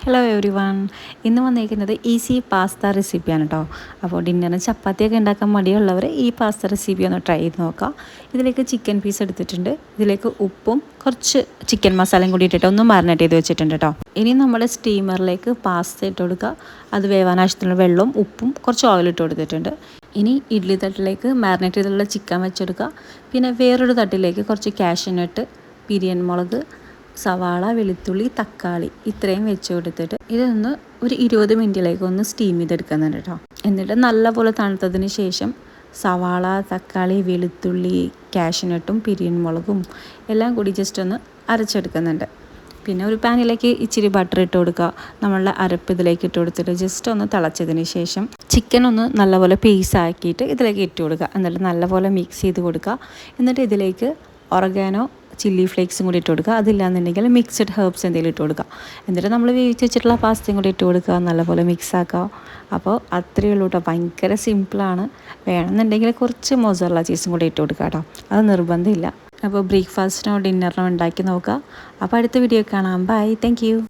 Hello every one. ഇന്ന് വന്നിരിക്കുന്നത് easy pasta റെസിപ്പിയാണ് കേട്ടോ. അപ്പോൾ ഡിന്നറിന് ചപ്പാത്തിയൊക്കെ ഉണ്ടാക്കാൻ മടിയുള്ളവർ ഈ പാസ്ത റെസിപ്പി ഒന്ന് ട്രൈ ചെയ്ത് നോക്കാം. ഇതിലേക്ക് ചിക്കൻ പീസ് എടുത്തിട്ടുണ്ട്. ഇതിലേക്ക് ഉപ്പും കുറച്ച് ചിക്കൻ മസാലയും കൂടി ഇട്ടിട്ട് ഒന്ന് മാരിനേറ്റ് ചെയ്ത് വെച്ചിട്ടുണ്ട് കേട്ടോ. ഇനി നമ്മൾ സ്റ്റീമറിലേക്ക് പാസ്ത ഇട്ട് കൊടുക്കുക. അത് വേവാൻ ആവശ്യത്തിനുള്ള വെള്ളവും ഉപ്പും കുറച്ച് ഓയിൽ ഇട്ട് കൊടുത്തിട്ടുണ്ട്. ഇനി ഇഡ്ഡലി തട്ടിലേക്ക് മാരിനേറ്റ് ചെയ്തിട്ടുള്ള ചിക്കൻ വെച്ചെടുക്കുക. പിന്നെ വേറൊരു തട്ടിലേക്ക് കുറച്ച് കാഷ്യൂനട്ട്, പിരിയൻ മുളക്, സവാള, വെളുത്തുള്ളി, തക്കാളി ഇത്രയും വെച്ച് കൊടുത്തിട്ട് ഇതൊന്ന് ഒരു 20 മിനിറ്റിലേക്ക് ഒന്ന് സ്റ്റീം ചെയ്തെടുക്കുന്നുണ്ട് കേട്ടോ. എന്നിട്ട് നല്ലപോലെ തണുത്തതിന് ശേഷം സവാള, തക്കാളി, വെളുത്തുള്ളി, കാഷ്യൂനട്ടും പിരിയൻ മുളകും എല്ലാം കൂടി ജസ്റ്റ് ഒന്ന് അരച്ചെടുക്കുന്നുണ്ട്. പിന്നെ ഒരു പാനിലേക്ക് ഇച്ചിരി ബട്ടർ ഇട്ട് കൊടുക്കുക. നമ്മളുടെ അരപ്പ് ഇതിലേക്ക് ഇട്ട് കൊടുത്തിട്ട് ജസ്റ്റ് ഒന്ന് തിളച്ചതിന് ശേഷം ചിക്കൻ ഒന്ന് നല്ലപോലെ പീസാക്കിയിട്ട് ഇതിലേക്ക് ഇട്ട് കൊടുക്കുക. എന്നിട്ട് നല്ലപോലെ മിക്സ് ചെയ്ത് കൊടുക്കുക. എന്നിട്ട് ഇതിലേക്ക് ഒറഗാനോ, ചില്ലി ഫ്ലേക്സും കൂടി ഇട്ട് കൊടുക്കുക. അതില്ലാന്നുണ്ടെങ്കിൽ മിക്സഡ് ഹെർബ്സ് എന്തെങ്കിലും ഇട്ട് കൊടുക്കുക. എന്നിട്ട് നമ്മൾ വേവിച്ച് വെച്ചിട്ടുള്ള പാസ്തയും കൂടി ഇട്ട് കൊടുക്കുക. നല്ലപോലെ മിക്സ് ആക്കുക. അപ്പോൾ അത്രയേ ഉള്ളൂ കേട്ടോ. ഭയങ്കര സിമ്പിളാണ്. വേണമെന്നുണ്ടെങ്കിൽ കുറച്ച് മൊസറല്ല ചീസും കൂടി ഇട്ട് കൊടുക്കുക കേട്ടോ. അത് നിർബന്ധമില്ല. അപ്പോൾ ബ്രേക്ക്ഫാസ്റ്റിനോ ഡിന്നറിനോ ഉണ്ടാക്കി നോക്കുക. അപ്പോൾ അടുത്ത വീഡിയോ കാണാം. ബൈ. Thank you.